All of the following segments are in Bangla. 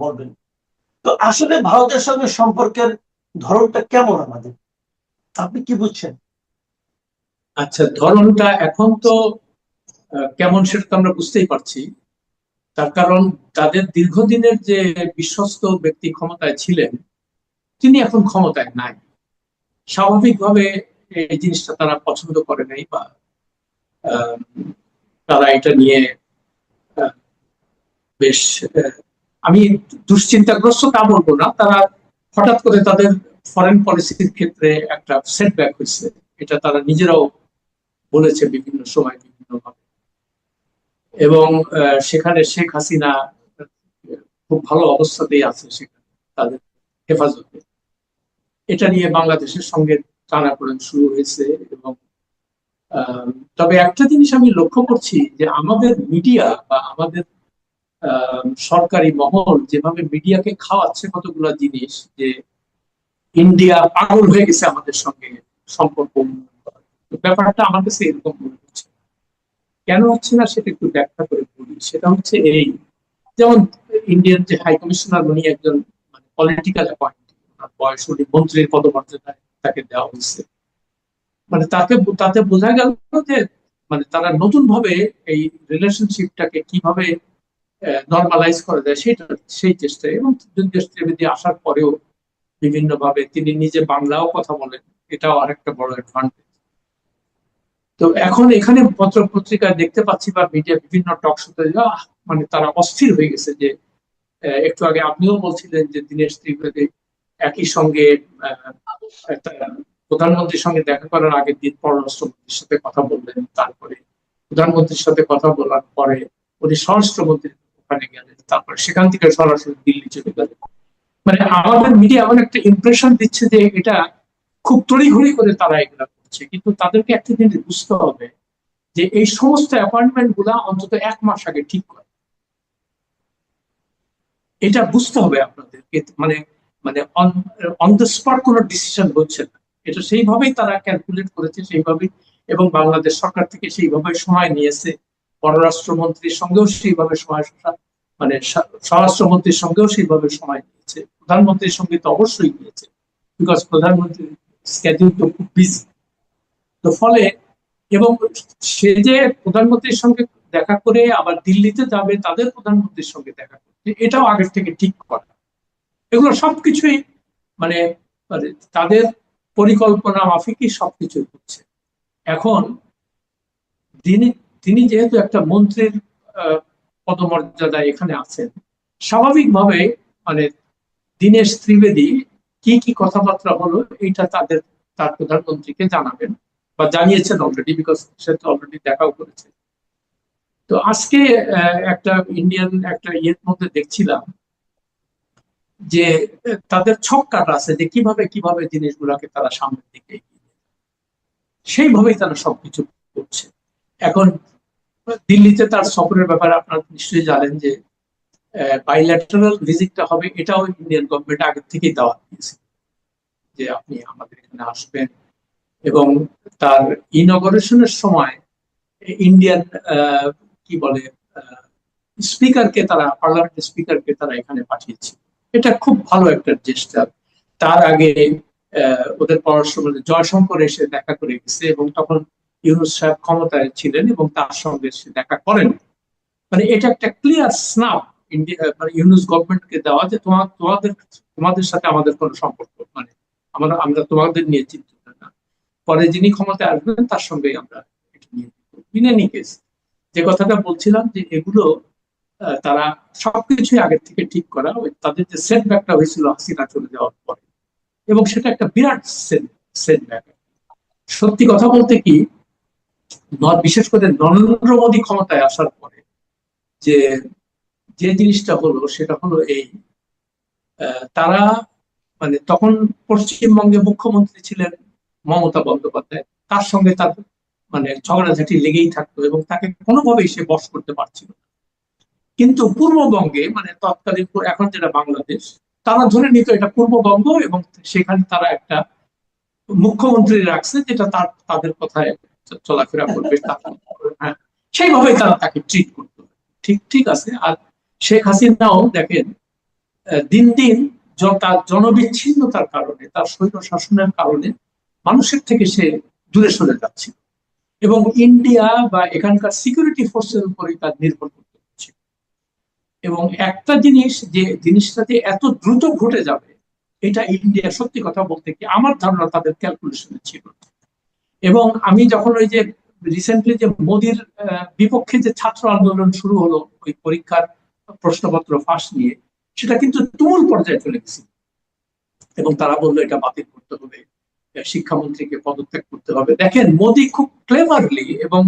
বলবেন। তো আসলে ভারতের সঙ্গে সম্পর্কের ধরনটা কেমন আমাদের, আপনি কি বুঝছেন? আচ্ছা, ধরনটা এখন তো কেমন সেটা তো আমরা বুঝতেই পারছি। তার কারণ তাদের দীর্ঘদিনের যে বিশ্বস্ত ব্যক্তি ক্ষমতায় ছিলেন, তিনি এখন ক্ষমতায় নাই। স্বাভাবিকভাবে এই জিনিসটা তারা পছন্দ করে নাই, বা আহ, তারা এটা নিয়ে আহ, বেশ আমি দুশ্চিন্তাগ্রস্ত তা বলবো না, তারা হঠাৎ করে তাদের ফরেন পলিসির ক্ষেত্রে একটা সেটব্যাক হয়েছে। এটা তারা নিজেরাও বলেছে বিভিন্ন সময় বিভিন্ন ভাবে। এবং সেখানে শেখ হাসিনা খুব ভালো অবস্থাতেই আছে সেখানে, তাদের হেফাজতে। এটা নিয়ে বাংলাদেশের সঙ্গে টানাপোড়েন শুরু হয়েছে। এবং আহ, তবে একটা জিনিস আমি লক্ষ্য করছি যে আমাদের মিডিয়া বা আমাদের সরকারি মহল যেভাবে মিডিয়াকে খাওয়াচ্ছে কতগুলা জিনিস, যে ইন্ডিয়া পাগল হয়ে গেছে আমাদের সঙ্গে সম্পর্ক উন্নয়ন করার। তো ব্যাপারটা আমার কাছে এরকম মনে হচ্ছে। কেন হচ্ছে না সেটা একটু ব্যাখ্যা করে বলি। সেটা হচ্ছে এই, যেমন ইন্ডিয়ান যে হাই কমিশনার, উনি একজন মানে পলিটিক্যাল অ্যাপয়েন্ট, বয়স উনি মন্ত্রীর পদমর্যাদায় তাকে দেওয়া হয়েছে। মানে তাতে বোঝা গেল যে মানে তারা নতুন ভাবে এই রিলেশনশিপটাকে কিভাবে নর্মালাইজ করা যায় সেটা, সেই চেষ্টা। এবং দেশ ত্রিবেদী আসার পরেও বিভিন্ন ভাবে তিনি নিজে বাংলাও কথা বলেন, এটাও আরেকটা বড় অ্যাডভান্টেজ। তো এখন এখানে পত্র পত্রিকায় দেখতে পাচ্ছি বা মিডিয়া বিভিন্ন টক শোতে মানে তারা অস্থির হয়ে গেছে যে একটু আগে আপনিও বলছিলেন যে দীনেশ ত্রিবেদী একই সঙ্গে আহ, একটা প্রধানমন্ত্রীর সঙ্গে দেখা করার আগের দিন পররাষ্ট্রমন্ত্রীর সাথে কথা বললেন, তারপরে প্রধানমন্ত্রীর সাথে কথা বলার পরে উনি স্বরাষ্ট্রমন্ত্রীর ওখানে গেলেন, তারপরে সেখান থেকে সরাসরি দিল্লি চলে গেলেন। মানে আমাদের মিডিয়া এমন একটা ইমপ্রেশন দিচ্ছে যে এটা খুব তড়িঘড়ি করে তারা এগুলা করছে, কিন্তু তাদেরকে একটা জিনিস বুঝতে হবে যে এই সমস্ত অ্যাপয়েন্টমেন্ট গুলা অন্তত 1 মাস আগে ঠিক করে। এটা বুঝতে হবে আপনাদেরকে। মানে মানে অন দ্য স্পট কোনো ডিসিশন হচ্ছে না। এটা সেইভাবেই তারা ক্যালকুলেট করেছে, সেইভাবেই। এবং বাংলাদেশ সরকার থেকে সেইভাবে সময় নিয়েছে, পররাষ্ট্রমন্ত্রীর সঙ্গেও সেইভাবে সময়, মানে স্বরাষ্ট্রমন্ত্রীর সঙ্গেও সেইভাবে সময় নিয়েছে, প্রধানমন্ত্রীর সঙ্গে তো অবশ্যই নিয়েছে, বিকজ প্রধানমন্ত্রীর স্কেডিউল তো খুব বিজি। তো ফলে, এবং সে যে প্রধানমন্ত্রীর সঙ্গে দেখা করে আবার দিল্লিতে যাবে তাদের প্রধানমন্ত্রীর সঙ্গে দেখা করতে, এটাও আগের থেকে ঠিক করা। এগুলো সবকিছুই মানে মানে তাদের পরিকল্পনা মাফিকই সবকিছু হচ্ছে। এখন তিনি তিনি যেহেতু একটা মন্ত্রীর আহ, পদমর্যাদায় এখানে আছেন, স্বাভাবিকভাবে মানে দীনেশ ত্রিবেদী কি কি কথাবার্তা হলো এইটা তার প্রধানমন্ত্রীকে জানাবেন, বা জানিয়েছেন অলরেডি, বিকজ সে তো অলরেডি দেখাও করেছে। তো আজকে একটা ইন্ডিয়ান একটা ইয়ের মধ্যে দেখছিলাম যে তাদের ছক কাটা আছে যে কিভাবে কিভাবে জিনিসগুলোকে তারা সামনের দিকে এগিয়ে নিয়ে যাবে। সেইভাবেই তারা সবকিছু করছে। এখন দিল্লিতে তার সফরের ব্যাপারে আপনারা নিশ্চয়ই জানেন যে বাইল্যাটারাল ভিজিটটা হবে, এটাও ইন্ডিয়ান গভর্নমেন্ট আগে থেকেই দাওয়াত দিয়েছে যে আপনি আমাদের এখানে আসবেন। এবং তার ইনগরেশনের সময় ইন্ডিয়ান কি বলে স্পিকারকে, তারা পার্লামেন্ট স্পিকারকে তারা এখানে পাঠিয়েছে। এটা খুব ভালো একটা জেস্টার। তার আগে ওদের পররাষ্ট্রমন্ত্রী জয়শঙ্কর এসে দেখা করে গেছে, এবং তখন ইউনূস সাহেব ক্ষমতায় ছিলেন এবং তার সঙ্গে সে দেখা করেন। মানে এটা একটা ক্লিয়ার স্নাপ ইন্ডিয়া, মানে ইউনূস গভর্নমেন্টকে দেওয়া যে তোমাদের তোমাদের সাথে আমাদের কোনো সম্পর্ক, মানে আমরা আমরা তোমাদের নিয়ে চিন্তিত না। পরে যিনি ক্ষমতায় আসবেন তার সঙ্গে আমরা এটা নিয়ে ইন এনি কেস, যে কথাটা বলছিলাম যে এগুলো তারা সবকিছুই আগের থেকে ঠিক করা। তাদের যে সেটব্যাকটা হয়েছিল হাসিনা চলে যাওয়ার পরে, এবং সেটা একটা বিরাট সেটব্যাক। সত্যি কথা বলতে কি, বিশেষ করে নরেন্দ্র মোদী ক্ষমতায় আসার পরে যে যে জিনিসটা হলো সেটা হলো এই, তারা মানে তখন পশ্চিমবঙ্গে মুখ্যমন্ত্রী ছিলেন মমতা বন্দ্যোপাধ্যায়, তার সঙ্গে তার মানে ঝগড়াঝাটি লেগেই থাকতো এবং তাকে কোনোভাবেই সে বশ করতে পারছিল না। কিন্তু পূর্ববঙ্গে মানে তৎকালীন এখন যেটা বাংলাদেশ, তারা ধরে নিত এটা পূর্ববঙ্গ, এবং সেখানে তারা একটা মুখ্যমন্ত্রী রাখছে যেটা তাদের কথায় চলাফেরা করবে। হ্যাঁ, সেইভাবেই তারা তাকে ট্রিট করতো। ঠিক ঠিক আছে। আর শেখ হাসিনাও দেখেন, দিন দিন তার জনবিচ্ছিন্নতার কারণে, তার স্বৈর শাসনের কারণে মানুষের থেকে সে দূরে সরে যাচ্ছে এবং ইন্ডিয়া বা এখানকার সিকিউরিটি ফোর্সের উপরেই তার নির্ভর করতে হচ্ছে। এবং একটা জিনিস, যে জিনিসটাতে এত দ্রুত ঘটে যাবে, এটা ইন্ডিয়া সত্যি কথা বলতে কি আমার ধারণা তাদের ক্যালকুলেশনে ছিল। এবং আমি যখন ওই যে রিসেন্টলি যে মোদির বিপক্ষে যে ছাত্র আন্দোলন শুরু হলো ওই পরীক্ষার প্রশ্নপত্র ফাঁস নিয়ে, সেটা কিন্তু তুমুল পর্যায়ে চলে গেছে এবং তারা বললো এটা বাতিল করতে হবে, শিক্ষামন্ত্রীকে পদত্যাগ করতে হবে। দেখেন মোদি খুব ক্লেভারলি এবং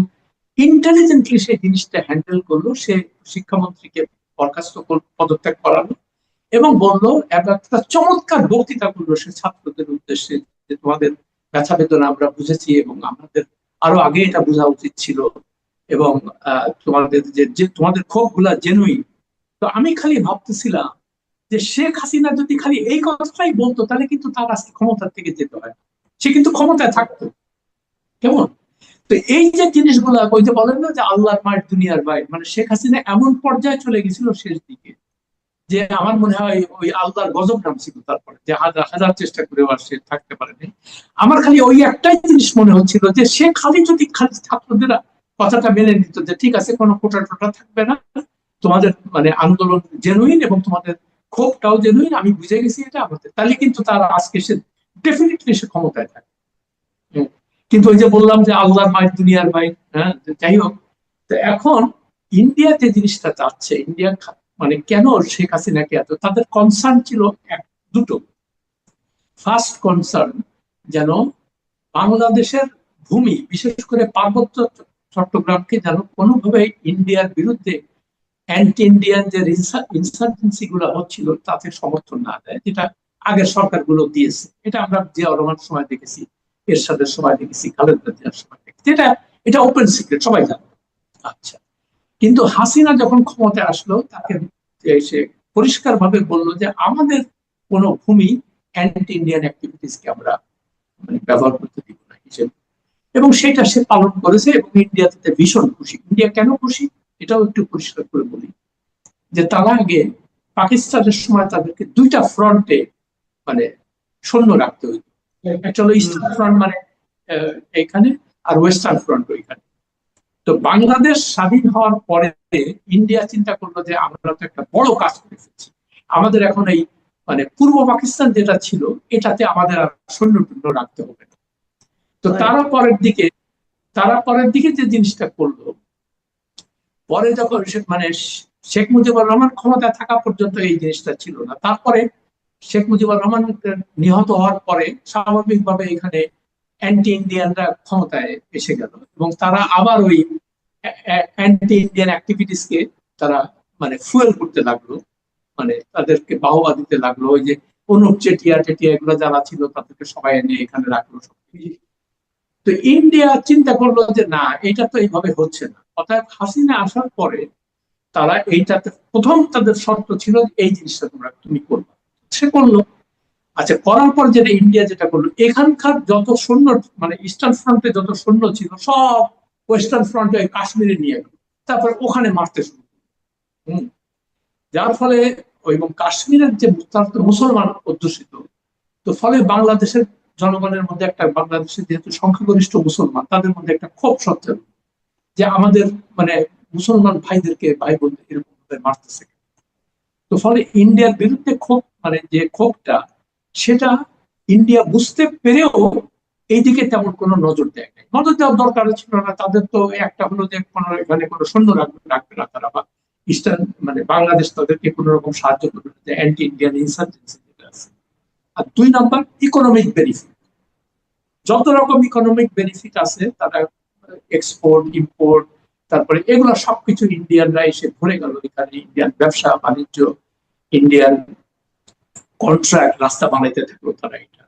ইন্টেলিজেন্টলি সেই জিনিসটা হ্যান্ডেল করলো। সে শিক্ষামন্ত্রীকে বরখাস্ত পদত্যাগ করালো এবং বললো, একটা চমৎকার বক্তৃতা করলো সে ছাত্রদের উদ্দেশ্যে, যে তোমাদের ব্যথা বেদনা আমরা বুঝেছি এবং আমাদের আরো আগে এটা বোঝা উচিত ছিল এবং তোমাদের যে তোমাদের ক্ষোভ গুলা জেনুইন। তো আমি খালি ভাবতেছিলাম যে শেখ হাসিনা যদি খালি এই কথাটাই বলতো, তাহলে কিন্তু তার আজকে ক্ষমতার থেকে যেতে হয়, সে কিন্তু ক্ষমতায় থাকতো। কেমন? তো এই যে জিনিসগুলা, ওই যে বলেন না যে আল্লাহর মায়ের দুনিয়ার বাইর, মানে শেখ হাসিনা এমন পর্যায়ে চলে গেছিল শেষ দিকে যে আমার মনে হয় ওই আল্লাহর গজব নামছিল তারপরে, যে হাজার হাজার চেষ্টা করে আর সে থাকতে পারেনি। আমার খালি ওই একটাই জিনিস মনে হচ্ছিল যে সে খালি যদি খালি ছাত্রদের কথাটা মেনে নিত যে ঠিক আছে, কোনো কোটা টোটা থাকবে না, তোমাদের মানে আন্দোলন জেনুইন এবং তোমাদের ক্ষোভটাও জেনুইন, আমি বুঝে গেছি এটা আমাদের, তাহলে কিন্তু তার আজকে সে ডেফিনেটলি সে ক্ষমতায় থাকে। কিন্তু ওই যে বললাম যে আল্লাহর মায়ের দুনিয়ার বাইর, হ্যাঁ, যাই হোক। তো এখন ইন্ডিয়া যে জিনিসটা চাচ্ছে, ইন্ডিয়া মানে কেন শেখ হাসিনাকে এত, তাদের কনসার্ন ছিল দুটো। ফার্স্ট কনসার্ন যেন বাংলাদেশের ভূমি, বিশেষ করে পার্বত্য চট্টগ্রামকে যেন কোনোভাবে ইন্ডিয়ার বিরুদ্ধে অ্যান্টি ইন্ডিয়ান যে ইনসার্জেন্সি গুলো হচ্ছিল তাতে সমর্থন না দেয়, যেটা আগের সরকারগুলো দিয়েছে। এটা আমরা জিয়া রহমানের সময় দেখেছি, এরশাদের সময় দেখেছি, খালেদা জিয়ার সময় দেখেছি, এটা ওপেন সিক্রেট, সবাই জানে। আচ্ছা, কিন্তু হাসিনা যখন ক্ষমতায় আসলো, তাকে সে পরিষ্কার ভাবে বললো যে আমাদের কোন ভূমি অ্যান্টি ইন্ডিয়ান অ্যাক্টিভিটিস কে আমরা মানে ব্যবহার করতে দিব না হিসেবে, এবং সেটা সে পালন করেছে এবং ইন্ডিয়া তাতে ভীষণ খুশি। ইন্ডিয়া কেন খুশি এটাও একটু পরিষ্কার করে বলি, যে তারা আগে পাকিস্তানের সময় তাদেরকে দুইটা ফ্রন্টে মানে সৈন্য রাখতে হইত। একটা হলো ইস্টার্ন ফ্রন্ট, মানে এইখানে, আর ওয়েস্টার্ন ফ্রন্ট ওইখানে। তো বাংলাদেশ স্বাধীন হওয়ার পরে ইন্ডিয়া চিন্তা করলো যে আমরা তো একটা বড় কাজ করে ফেলছি, আমাদের এখন এই মানে পূর্ব পাকিস্তান যেটা ছিল এটাতে আমাদের আর সৈন্য রাখতে হবে না। তো তারা পরের দিকে যে জিনিসটা করলো, পরে যখন মানে শেখ মুজিবুর রহমান ক্ষমতায় থাকা পর্যন্ত এই জিনিসটা ছিল না। তারপরে শেখ মুজিবুর রহমান নিহত হওয়ার পরে স্বাভাবিকভাবে এখানে অ্যান্টি ইন্ডিয়ানরা ক্ষমতায় এসে গেল এবং তারা আবার ওই অ্যান্টি ইন্ডিয়ান অ্যাক্টিভিটিস কে তারা মানে ফুয়েল করতে লাগলো, মানে তাদেরকে বাহবা দিতে লাগলো। ওই যে অনুপ চেটিয়া টেটিয়া এগুলো যারা ছিল তাদেরকে সবাই এনে এখানে রাখলো। তো ইন্ডিয়া চিন্তা করলো যে না, এটা তো এইভাবে হচ্ছে না। অর্থাৎ হাসিনা আসার পরে তারা এইটাতে প্রথম তাদের শর্ত ছিল এই জিনিসটা তুমি করবে, সে করলো। আচ্ছা, করার পর যেটা ইন্ডিয়া যেটা করলো, এখানকার যত সৈন্য মানে ইস্টার্ন ফ্রন্টে যত সৈন্য ছিল সব ওয়েস্টার্ন ফ্রন্টে কাশ্মীরে নিয়ে গেল, তারপরে ওখানে মারতে শুরু করলো। যার ফলে এবং কাশ্মীরের যে মুসলমান অধ্যুষিত, তো ফলে বাংলাদেশের জনগণের মধ্যে একটা, বাংলাদেশের যেহেতু সংখ্যাগরিষ্ঠ মুসলমান, তাদের মধ্যে একটা ক্ষোভ সত্ত্বেও যে আমাদের মানে মুসলমান ভাইদেরকে ভাই বোনদের এরকম ভাবে মারতেছে। তো ফলে ইন্ডিয়ার বিরুদ্ধে ক্ষোভ, মানে যে ক্ষোভটা, সেটা ইন্ডিয়া বুঝতে পেরেও এইদিকে তেমন কোনো নজর দেয় নাই। নজর দেওয়ার দরকার ছিল না, তাদের তো একটা হলো যে কোনো এখানে কোনো সৈন্য রাখবে না তারা, বা ইস্টার্ন মানে বাংলাদেশ তাদেরকে কোন রকম সাহায্য করবে না, অ্যান্টি ইন্ডিয়ান ইনসার্জেন্সি যেটা আছে। আর 2 নম্বর, ইকোনমিক বেনিফিট। যত রকম ইকোনমিক বেনিফিট আছে, তারা এক্সপোর্ট ইম্পোর্ট, তারপরে এগুলো সবকিছু ইন্ডিয়ানরা এসে ভরে গেল এখানে। ইন্ডিয়ান ব্যবসা বাণিজ্য, ইন্ডিয়ান কন্ট্রাক্ট, রাস্তা বানাইতে থাকলো তারা। এটা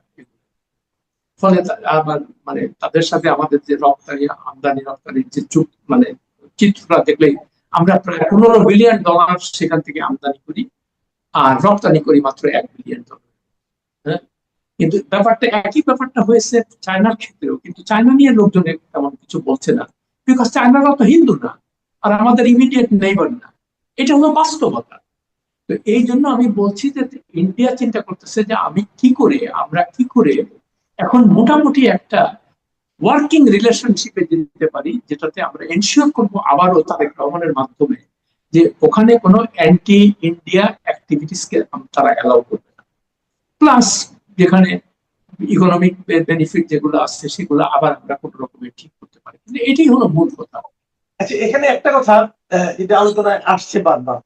ফলে আবার মানে তাদের সাথে আমাদের যে রপ্তানি আমদানি রপ্তানির যে মানে চিত্রটা দেখলে আমরা প্রায় $15 বিলিয়ন সেখান থেকে আমদানি করি আর রপ্তানি করি মাত্র $1 বিলিয়ন। হ্যাঁ, কিন্তু একই ব্যাপারটা হয়েছে চায়নার ক্ষেত্রেও, কিন্তু চায়না নিয়ে লোকজন তেমন কিছু বলছে না, বিকজ চায়নারা তো হিন্দু না আর আমাদের ইমিডিয়েট নেইবার না। এটা হলো বাস্তবতা। তো তো এই জন্য আমি বলছি যে ইন্ডিয়া চিন্তা করতেছে যে আমরা কি করে এখন মোটামুটি একটা ওয়ার্কিং রিলেশনশিপে যেতে পারি, যেটাতে আমরা এনশিওর করবো আবারও তারেক রহমানের মাধ্যমে যে ওখানে কোনো অ্যান্টি ইন্ডিয়া অ্যাক্টিভিটিস কে তারা অ্যালাউ করবে না, প্লাস যেখানে ইকোনমিক বেনিফিট যেগুলো আসছে সেগুলো আবার আমরা কোনো রকমের ঠিক করতে পারি। কিন্তু এটাই হলো মূল কথা। আচ্ছা, এখানে একটা কথা এটা আলোচনায় আসছে বারবার,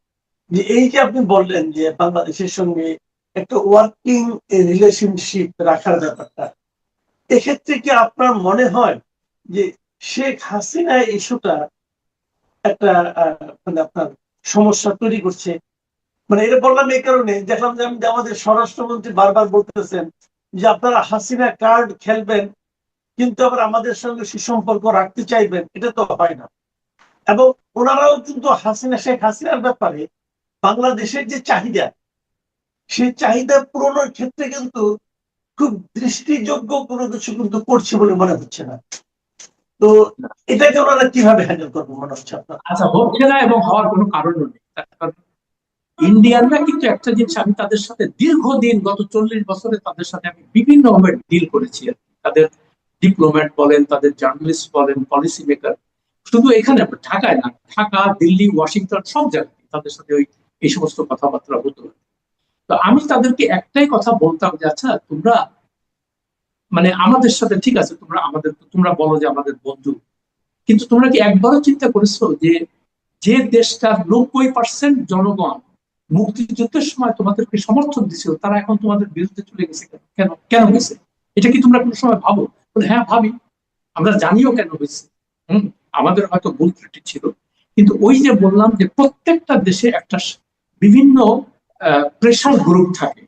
যে এই যে আপনি বললেন যে বাংলাদেশের সঙ্গে একটা ওয়ার্কিং রিলেশনশিপ রাখার ব্যাপারটা, এক্ষেত্রে কি আপনার মনে হয় যে শেখ হাসিনা ইস্যুটা একটা মানে আপনার সমস্যা তৈরি করছে? মানে এটা বললাম এই কারণে, দেখলাম যে আমাদের স্বরাষ্ট্রমন্ত্রী বারবার বলতেছেন যে আপনারা হাসিনা কার্ড খেলবেন কিন্তু আবার আমাদের সঙ্গে সুসম্পর্ক রাখতে চাইবেন, এটা তো হয় না। এবং ওনারাও কিন্তু শেখ হাসিনার ব্যাপারে বাংলাদেশের যে চাহিদা, সেই চাহিদা পূরণের ক্ষেত্রে কিন্তু খুব দৃষ্টিযোগ্য কোনো কিছু কিন্তু করছে বলে মনে হচ্ছে না। তো এটাকে ওনারা কিভাবে হ্যান্ডেল করবো মনে হচ্ছে আপনার? আচ্ছা, হচ্ছে না এবং হওয়ার কোনো কারণও নেই। ইন্ডিয়ানরা কিন্তু একটা জিনিস, আমি তাদের সাথে দীর্ঘদিন গত 40 বছরে তাদের সাথে আমি বিভিন্ন ভাবে ডিল করেছি আর কি। তাদের ডিপ্লোম্যাট বলেন, তাদের জার্নালিস্ট বলেন, পলিসি মেকার, শুধু এখানে ঢাকায় না, ঢাকা, দিল্লি, ওয়াশিংটন সব জায়গায় তাদের সাথে এই সমস্ত কথাবার্তা হতো। তো আমি তাদেরকে একটাই কথা বলতাম যে আচ্ছা তোমরা মানে আমাদের সাথে ঠিক আছে, তোমরা বলো যে আমাদের বন্ধু, কিন্তু তোমরা কি একবারও চিন্তা করেছো যে যে দেশটার 90% জনগণ মুক্তিযুদ্ধের সময় তোমাদেরকে সমর্থন দিছিল তারা এখন তোমাদের বিরুদ্ধে চলে গেছে? কেন কেন গেছে? এটা কি তোমরা কোনো সময় ভাবো? হ্যাঁ ভাবি, আমরা জানিও কেন হয়েছে। আমাদের হয়তো ভুল ত্রুটি ছিল, কিন্তু ওই যে বললাম যে প্রত্যেকটা দেশে একটা বিভিন্ন প্রেশার গ্রুপ থাকে,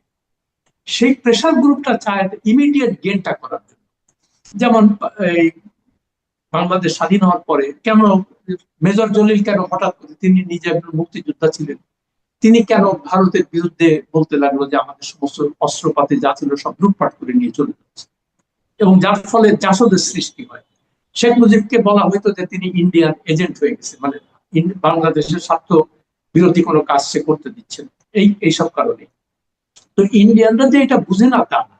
সেই প্রেশার গ্রুপটা চায় ইমিডিয়েট গেনটা করার জন্য। যেমন এই বাংলাদেশ স্বাধীন হওয়ার পরে কেন মেজর জলিল কেন হঠাৎ করে, তিনি নিজে একজন মুক্তিযোদ্ধা ছিলেন, তিনি কেন ভারতের বিরুদ্ধে বলতে লাগলো যে আমাদের সমস্ত অস্ত্রপাতি যা ছিল সব লুটপাট করে নিয়ে চলে যাচ্ছে, এবং যার ফলে জাসদের সৃষ্টি হয়। শেখ মুজিবকে বলা হইতো যে তিনি ইন্ডিয়ান এজেন্ট হয়ে গেছে, মানে বাংলাদেশের স্বার্থ বিরোধী কোনো কাজ সে করতে দিচ্ছেন, এইসব কারণে। তো ইন্ডিয়ানরা যে এটা বুঝে না তা না,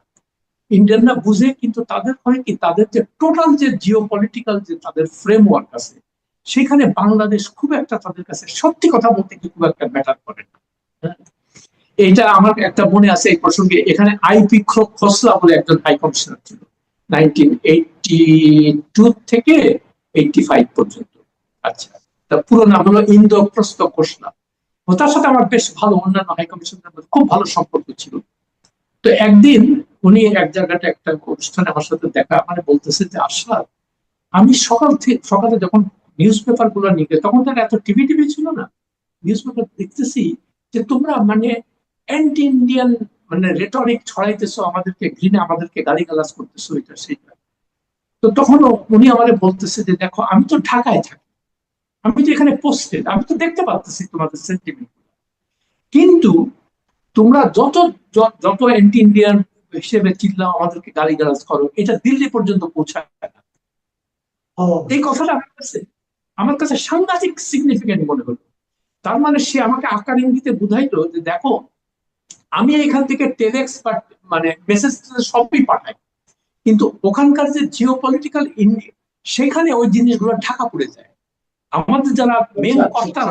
ইন্ডিয়ানরা বুঝে, কিন্তু তাদের হয় কি, তাদের যে টোটাল যে জিও পলিটিক্যাল যে তাদের ফ্রেমওয়ার্ক আছে, সেখানে বাংলাদেশ খুব একটা তাদের কাছে সত্যি কথা বলতে কি খুব একটা ম্যাটার করে না। এইটা আমার একটা মনে আছে এই প্রসঙ্গে, এখানে আইপি খোসলা বলে একজন হাই কমিশনার ছিল 1982 থেকে 85 পর্যন্ত। আচ্ছা, তার পুরো নাম হলো ইন্দ্রপ্রস্থ খোসলা। তার সাথে আমার বেশ ভালো, অন্যান্য হাই কমিশনারের মধ্যে খুব ভালো সম্পর্ক ছিল। তো একদিন উনি এক জায়গাটা একটা অনুষ্ঠানে আমার সাথে দেখা, মানে বলতেছে যে আশরাফ, আমি সকালে যখন নিউজ পেপার গুলো নিয়ে, তখন তার এত টিভি ছিল না, নিউজ পেপার দেখতেছি যে তোমরা মানে অ্যান্টি ইন্ডিয়ান মানে রেটরিক ছড়াইতেছো, আমাদেরকে ঘৃণা, আমাদেরকে গালিগালাজ করতেছো, এটা সেটা। তো তখন উনি আমাদের বলতেছে যে দেখো আমি তো ঢাকায় থাকি, আমি তো এখানে পোস্টেড, আমি তো দেখতে পাচ্ছি তোমাদের সেন্টিমেন্ট, কিন্তু তোমরা যত অ্যান্টি ইন্ডিয়ান হিসেবে চিল্লাও, আমাদেরকে গালিগালাজ করো, এটা দিল্লি পর্যন্ত পৌঁছায় না। এই কথাটা আমার কাছে সাংঘাতিক সিগনিফিকেন্ট মনে হলো। তার মানে সে আমাকে আকার ইঙ্গিতে বুঝাইতো যে দেখো আমি এখান থেকে টেলেক্স মানে মেসেজ সবই পাঠাই, কিন্তু ওখানকার যে জিও পলিটিক্যাল সেখানে ওই জিনিসগুলো ঢাকা পড়ে যায়। আমাদের যারা মেন কর্তা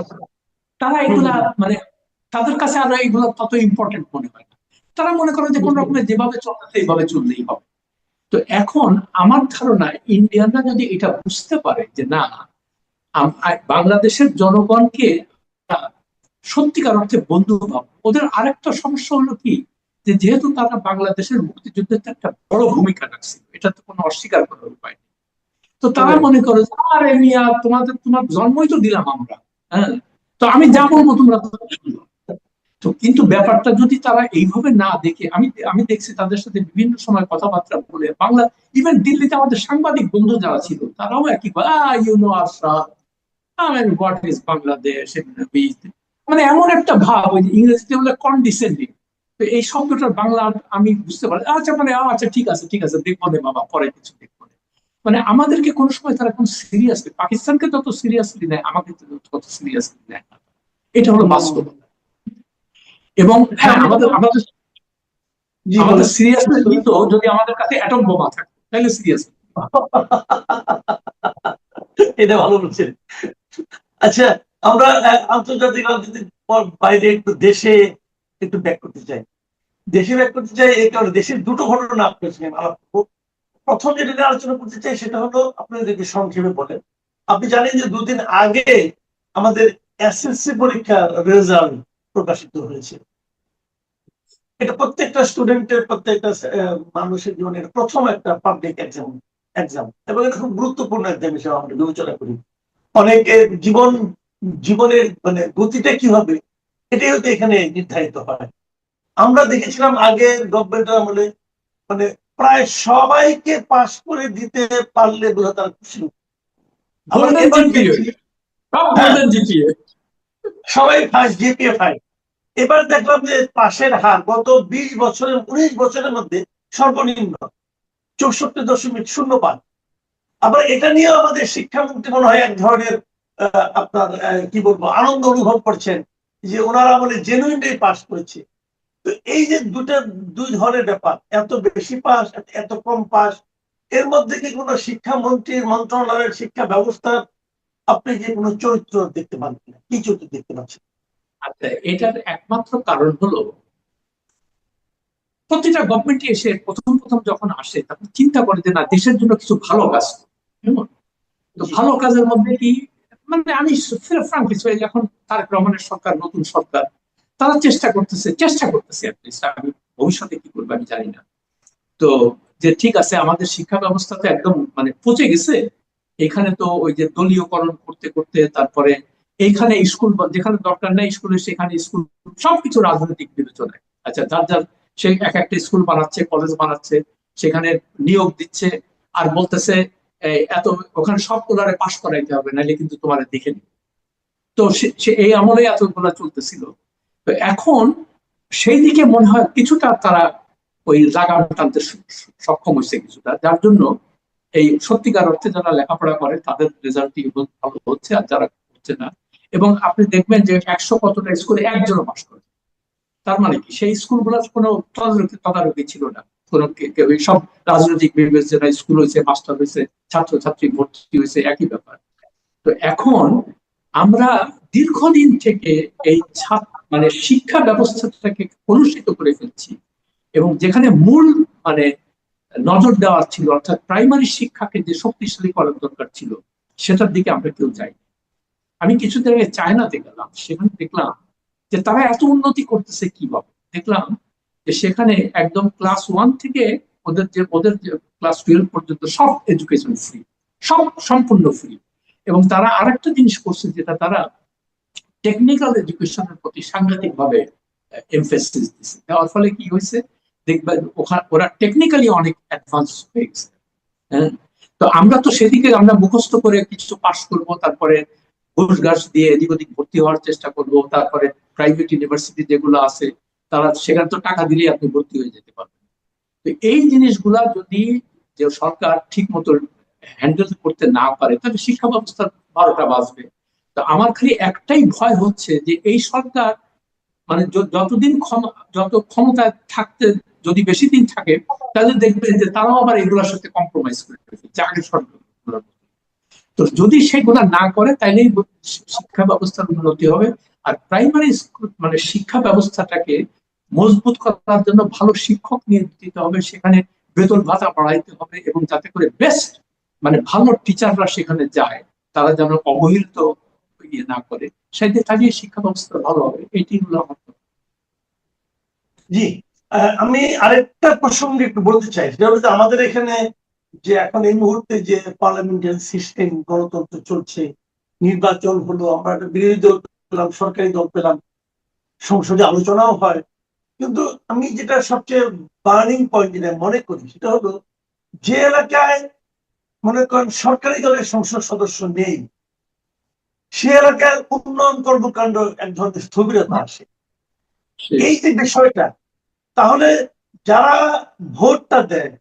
তারা এগুলা মানে তাদের কাছে আর এগুলো তত ইম্পর্টেন্ট মনে হয় না। তারা মনে করেন যে কোন রকমের যেভাবে চলতেছে এইভাবে চললেই হবে। তো এখন আমার ধারণা ইন্ডিয়ানরা যদি এটা বুঝতে পারে যে না, বাংলাদেশের জনগণকে সত্যিকার অর্থে বন্ধু ভাব, ওদের আরেকটা সমস্যা হলো কি, যে যেহেতু তারা বাংলাদেশের মুক্তিযুদ্ধের একটা বড় ভূমিকা রাখছে, এটা তো কোনো অস্বীকার করার উপায় নেই। তো তারা মনে করে আরে মিয়া তোমার জন্মই তো দিলাম আমরা, হ্যাঁ, তো আমি যা বলবো তোমরা তো। কিন্তু ব্যাপারটা যদি তারা এইভাবে না দেখে, আমি দেখছি তাদের সাথে বিভিন্ন সময় কথাবার্তা বলে, বাংলা ইভেন দিল্লিতে আমাদের সাংবাদিক বন্ধু যারা ছিল তারাও একই আশরাফ, হোয়াট ইজ বাংলাদেশ, মানে এমন একটা ভাব, ওই ইংরেজিতে বলে কনডিসেন্ডিং। তো এই শব্দটার বাংলা আমি বুঝতে পারি, আচ্ছা মানে আচ্ছা ঠিক আছে দেখবো না বাবা, পরে কিছু দেখবো না। মানে আমাদেরকে কোনো সময় তারা কোন সিরিয়াসলি, পাকিস্তানকে যত সিরিয়াসলি নেয় আমাকে তত সিরিয়াসলি নেয় না। এটা হলো বাস্তবতা। এবং হ্যাঁ, আমাদের আমাদের জি আমাদের বলেন। সিরিয়াসনেস নিত যদি আমাদের কাছে অ্যাটম বোমা থাকতো, তাহলে সিরিয়াস। এটা ভালো বলছেন। আচ্ছা, আমরা আন্তর্জাতিক রাজনীতির পর বাইরে একটু দেশে একটু ব্যাক করতে চাই। দেশে ব্যাক করতে চাই এই কারণে দেশের দুটো ঘটনা আপনার সঙ্গে আলাপ করবো। প্রথম যেটা নিয়ে আলোচনা করতে চাই সেটা হলো আপনাদেরকে সংক্ষেপে বলেন। আপনি জানেন যে দুদিন আগে আমাদের এসএসসি পরীক্ষার রেজাল্ট প্রকাশিত হয়েছে। এটা প্রত্যেকটা স্টুডেন্টের প্রত্যেকটা মানুষের জীবনে প্রথম একটা পাবলিক এক্সাম এবং এটা খুব গুরুত্বপূর্ণ এক্সাম হিসেবে আমরা বিবেচনা করি। অনেকের জীবনের মানে গতিটা কি হবে এটাই হয়তো এখানে নির্ধারিত হয়। আমরা দেখেছিলাম আগে গভর্নমেন্ট আমলে মানে প্রায় সবাইকে পাস করে দিতে পারলে বোধহয় তারা খুশি। আবার গোল্ডেন এবার জিপিএ, দেখছি সব হ্যাঁ গোল্ডেন জিপিএ। সবাই ফার্স্ট জিপিএ 5। এবার দেখলাম যে পাশের হার গত 20 বছরের 19 বছরের মধ্যে সর্বনিম্ন 64.05। আবার এটা নিয়েও আমাদের শিক্ষামন্ত্রী মনে হয় এক ধরনের আপনার কি বলবো আনন্দ অনুভব করছেন যে ওনারা আমলে জেনুইনলি পাস করেছে। তো এই যে দুই ধরনের ব্যাপার, এত বেশি পাস এত কম পাস, এর মধ্যে কি কোনো শিক্ষামন্ত্রীর মন্ত্রণালয়ের শিক্ষা ব্যবস্থার আপনি যে কোনো চরিত্র দেখতে পান কিনা, কি চরিত্র দেখতে পাচ্ছেন? আচ্ছা, এটার একমাত্র কারণ হলো প্রতিটা গভর্নমেন্টই এসে প্রথম প্রথম যখন আসে তখন চিন্তা করে যে না, দেশের জন্য কিছু ভালো কাজ করব। কেমন? তো ভালো কাজের মধ্যে কি, মানে আমি ফ্রাঙ্কলি যখন তারেক রহমানের সরকার, নতুন সরকার, তারা চেষ্টা করতেছে অ্যাটলিস্ট, আমি ভবিষ্যতে কি করবো আমি জানি না। তো যে ঠিক আছে, আমাদের শিক্ষা ব্যবস্থা তো একদম মানে পচে গেছে, এখানে তো ওই যে দলীয়করণ করতে করতে তারপরে এইখানে স্কুল যেখানে দরকার নেই স্কুলে সেখানে স্কুল, সবকিছু রাজনৈতিক বিবেচনায়। আচ্ছা, যার যার সে এক একটা স্কুল বানাচ্ছে, কলেজ বানাচ্ছে, সেখানে নিয়োগ দিচ্ছে, আর বলতেছে এত ওখানে সবগুলারে পাশ করাইতে হবে, নাহলে কিন্তু তোমার দেখে নিবে। তো সে এই আমলে এতগুলা চলতেছিল। তো এখন সেই দিকে মনে হয় কিছুটা তারা ওই লাগাম টানতে সক্ষম হয়েছে কিছুটা, যার জন্য এই সত্যিকার অর্থে যারা লেখাপড়া করে তাদের রেজাল্টই ভালো হচ্ছে, আর যারা হচ্ছে না। এবং আপনি দেখবেন যে 100 কতটা স্কুলে একজনও পাশ করে। তার মানে কি সেই স্কুলগুলোর কোনো তদারকি ছিল না। কোনো সব রাজনৈতিক বিবেচনায় স্কুল হয়েছে, মাস্টার হয়েছে, ছাত্রছাত্রী ভর্তি হয়েছে, একই ব্যাপার। তো এখন আমরা দীর্ঘদিন থেকে এই মানে শিক্ষা ব্যবস্থাটাকে কলুষিত করে ফেলছি, এবং যেখানে মূল মানে নজর দেওয়ার ছিল, অর্থাৎ প্রাইমারি শিক্ষাকে যে শক্তিশালী করার দরকার ছিল, সেটার দিকে আমরা কেউ যাই। আমি কিছুদিন আগে চায়নাতে গেলাম, সেখানে দেখলাম যে তারা এত উন্নতি করতেছে কিভাবে। দেখলাম যে সেখানে একদম ক্লাস 1 থেকে ওদের যে ক্লাস 12 পর্যন্ত সব এডুকেশন ফ্রি, সব সম্পূর্ণ ফ্রি। এবং তারা আরেকটা জিনিস করছে, যেটা তারা টেকনিক্যাল এডুকেশনের প্রতি সাংঘাতিক ভাবে এমফেসিস দিচ্ছে। দেওয়ার ফলে কি হয়েছে, দেখবেন ওরা টেকনিক্যালি অনেক অ্যাডভান্স হয়ে গেছে। হ্যাঁ, তো আমরা তো সেদিকে আমরা মুখস্থ করে কিছু পাস করব, তারপরে ঘুষ ঘাস দিয়ে এদিক ওদিক ভর্তি হওয়ার চেষ্টা করব, তারপরে প্রাইভেট ইউনিভার্সিটি যেগুলো আছে তারা সেখানে তো টাকা দিলেই আপনি ভর্তি হয়ে যেতে পারবেন। তো এই জিনিসগুলা যদি যে সরকার ঠিক মতো হ্যান্ডেল করতে না পারে, তাহলে শিক্ষা ব্যবস্থার 12টা বাজবে। তো আমার খালি একটাই ভয় হচ্ছে যে এই সরকার মানে যত ক্ষমতায় থাকতে যদি বেশি দিন থাকে, তাহলে দেখবেন যে তারাও আবার এগুলোর সাথে কম্প্রোমাইজ করে ফেলছে আগের সরকার। তো যদি সেগুলা না করে তাহলেই শিক্ষা ব্যবস্থার উন্নতি হবে। আর প্রাইমারি স্কুল মানে শিক্ষা ব্যবস্থাটাকে মজবুত করার জন্য ভালো শিক্ষক নিয়োগ দিতে হবে, সেখানে বেতন ভাতা বাড়াইতে হবে, এবং যাতে করে বেস্ট মানে ভালো টিচাররা সেখানে যায়, তারা যেন অবহেলিত ইয়ে না করে, সেদিকে কাজে শিক্ষা ব্যবস্থা ভালো হবে। এটি হলো আমার। জি, আমি আরেকটা প্রসঙ্গে একটু বলতে চাই, সেটা হচ্ছে আমাদের এখানে যে এখন এই মুহূর্তে যে পার্লামেন্টারি সিস্টেম গণতন্ত্র চলছে, নির্বাচন হলো, আমরা একটা বিরোধী দল পেলাম, সরকারি দল পেলাম, সংসদে আলোচনাও হয়, কিন্তু আমি যেটা সবচেয়ে বার্নিং পয়েন্ট যেটা মনে করি সেটা হলো যে এলাকায় মনে করেন সরকারি দলের সংসদ সদস্য নেই, সে এলাকায় উন্নয়ন কর্মকাণ্ড এক ধরনের স্থবিরতা আসে। এই যে বিষয়টা, তাহলে যারা ভোটটা দেয়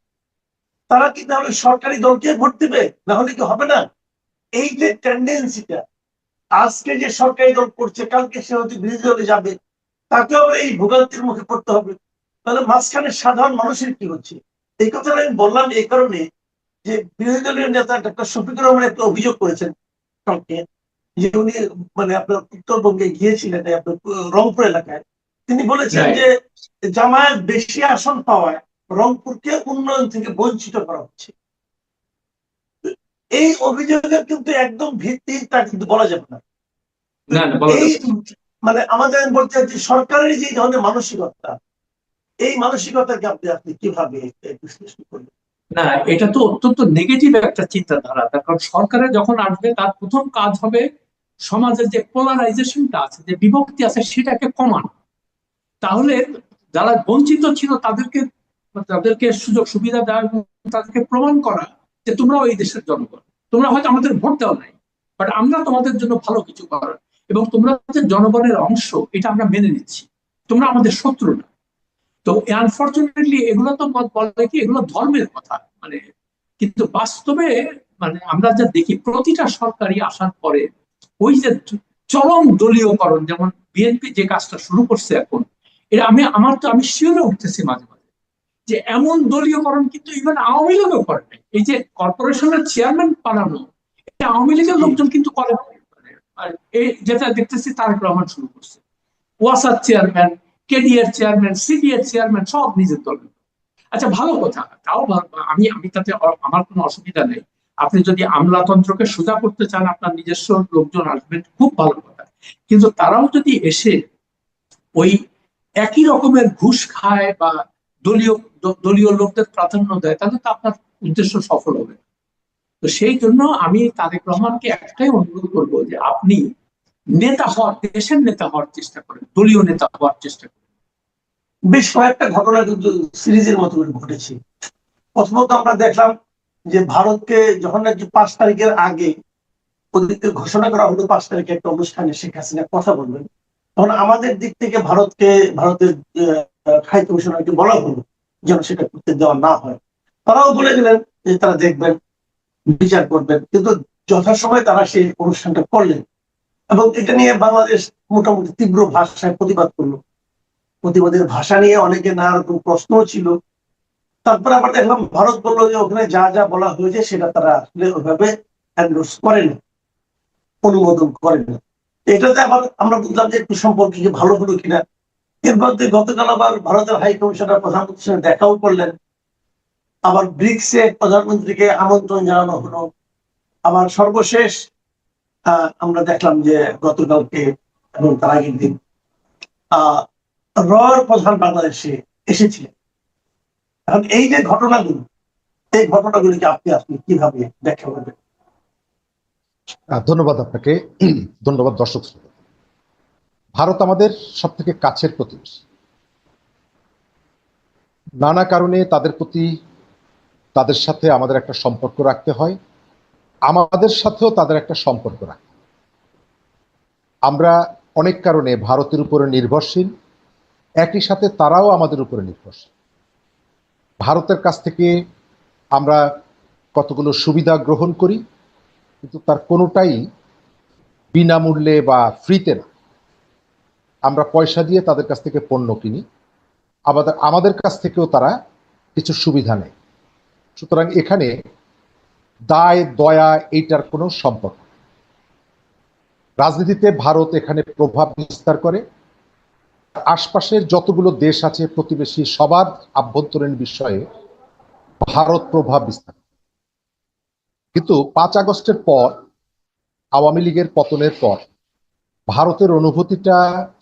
তারা কি তাহলে সরকারি দলকে ভোট দিবে, না হলে কি হবে না? এই যে টেন্ডেন্সিটা, আজকে যে সরকারি দল করছে কালকে সে হয়তো বিরোধী দলে যাবে, তাকেও এই ভোগান্তির মুখে পড়তে হবে। তাহলে মাঝখানে সাধারণ মানুষের কি হচ্ছে? এই কথাটা আমি বললাম এই কারণে যে বিরোধী দলীয় নেতা ডক্টর শফিকুর রহমান একটা অভিযোগ করেছেন কালকে, যে উনি মানে আপনার উত্তরবঙ্গে গিয়েছিলেন আপনার রংপুর এলাকায়। তিনি বলেছেন যে জামায়াত বেশি আসন পাওয়ায় রংপুরকে উন্নয়ন থেকে বঞ্চিত করা হচ্ছে। এই অভিযোগের কিন্তু একদম ভিত্তি তা কিন্তু বলা যাবে না। এই মানে আমাদের বলতে চাচ্ছি সরকারের যে ধরনের মানসিকতা, এই মানসিকতাকে আপনি কিভাবে বিশ্লেষণ করবেন? না, এটা তো অত্যন্ত নেগেটিভ একটা চিন্তাধারা। তার কারণ সরকারের যখন আসবে তার প্রথম কাজ হবে সমাজের যে পোলারাইজেশনটা আছে, যে বিভক্তি আছে, সেটাকে কমানো। তাহলে যারা বঞ্চিত ছিল তাদেরকে তাদেরকে সুযোগ সুবিধা দেওয়া এবং তাদেরকে প্রমাণ করা যে তোমরাও এই দেশের জনগণ, তোমরা হয়তো আমাদের ভোট দেওয়া নাই, বাট আমরা তোমাদের জন্য ভালো কিছু করার, এবং তোমরা যে জনগণের অংশ এটা আমরা মেনে নিচ্ছি, তোমরা আমাদের শত্রু না। তো আনফর্চুনেটলি এগুলো তো বলে কি এগুলো ধর্মের কথা, মানে কিন্তু বাস্তবে মানে আমরা যা দেখি প্রতিটা সরকারি আসার পরে ওই যে চরম দলীয়করণ, যেমন বিএনপি যে কাজটা শুরু করছে এখন, এটা আমি শিওরে উঠতেছি মাঝে মাঝে যে এমন দলীয়করণ কিন্তু ইভেন আওয়ামী লীগও করে নাই। এই যে কর্পোরেশনের চেয়ারম্যান বানানো, এটা আওয়ামী লীগের লোকজন কিন্তু করে নাই। আর এই যেটা দেখতেছি তারেক রহমান শুরু করছে, ওয়াসার চেয়ারম্যান, কেডিএর চেয়ারম্যান, সিডিএর চেয়ারম্যান সব নিজের দলের। আচ্ছা, ভালো কথা, তাও আমি আমি তাতে আমার কোনো অসুবিধা নেই। আপনি যদি আমলাতন্ত্রকে সোজা করতে চান, আপনার নিজস্ব লোকজন আসবেন, খুব ভালো কথা। কিন্তু তারাও যদি এসে ওই একই রকমের ঘুষ খায় বা দলীয় দলীয় লোকদের প্রাধান্য দেয়, তাহলে তো আপনার উদ্দেশ্য সফল হবে না। তো সেই জন্য আমি তারেক রহমানকে একটাই অনুরোধ করবো যে আপনি নেতা হওয়ার, দেশের নেতা হওয়ার চেষ্টা করেন, দলীয় নেতা হওয়ার চেষ্টা করেন। বেশ কয়েকটা ঘটনা কিন্তু সিরিজের মতো ঘটেছে। প্রথমত আমরা দেখলাম যে ভারতকে যখন নাকি 5 তারিখের আগে ওদিকে ঘোষণা করা হলো 5 তারিখে একটা অনুষ্ঠানে শেখ হাসিনা কথা বলবেন, তখন আমাদের দিক থেকে ভারতের হাই কমিশনারকে বলা হলো যেন সেটা করতে দেওয়া না হয়। তারাও বলে দিলেন যে তারা দেখবেন, বিচার করবেন, কিন্তু যথাসময়ে তারা সেই অনুষ্ঠানটা করলেন এবং এটা নিয়ে বাংলাদেশ মোটামুটি তীব্র ভাষায় প্রতিবাদ করলো। প্রতিবাদের ভাষা নিয়ে অনেকে নানা রকম প্রশ্নও ছিল। তারপরে আবার দেখলাম ভারত বললো যে ওখানে যা যা বলা হয়েছে সেটা তারা আসলে ওইভাবে এন্ডোর্স করেন, অনুমোদন করেন না। এটাতে আবার আমরা বুঝলাম যে একটু সম্পর্ক কি ভালো হলো কিনা। এর মধ্যে গতকাল আবার ভারতের হাই কমিশনার প্রধানমন্ত্রীর সঙ্গে দেখাও করলেন, আবার ব্রিক্সে প্রধানমন্ত্রীকে আমন্ত্রণ জানানো হলো। আবার সর্বশেষ আমরা দেখলাম যে গতকালকে এবং তার আগের দিন রয়ের প্রধান বাংলাদেশে এসেছিলেন। এখন এই যে ঘটনাগুলো, এই ঘটনাগুলিকে আপনি কিভাবে ব্যাখ্যা করবেন? ধন্যবাদ আপনাকে, ধন্যবাদ দর্শক শ্রোতা। ভারত আমাদের সব থেকে কাছের প্রতিবেশী। নানা কারণে তাদের প্রতি, তাদের সাথে আমাদের একটা সম্পর্ক রাখতে হয়, আমাদের সাথেও তাদের একটা সম্পর্ক রাখতে হয়। আমরা অনেক কারণে ভারতের উপরে নির্ভরশীল, একই সাথে তারাও আমাদের উপরে নির্ভরশীল। ভারতের কাছ থেকে আমরা কতগুলো সুবিধা গ্রহণ করি, কিন্তু তার কোনোটাই বিনামূল্যে বা ফ্রিতে না। আমরা পয়সা দিয়ে তাদের কাছ থেকে পণ্য কিনি, আমাদের কাছ থেকেও তারা কিছু সুবিধা নেয়। সুতরাং এখানে দায় দয়া এইটার কোনো সম্পর্ক। রাজনীতিতে ভারত এখানে প্রভাব বিস্তার করে, আশপাশের যতগুলো দেশ আছে প্রতিবেশী, সবার আভ্যন্তরীণ বিষয়ে ভারত প্রভাব বিস্তার। কিন্তু 5 আগস্টের পর, আওয়ামী লীগের পতনের পর ভারতের অনুভূতিটা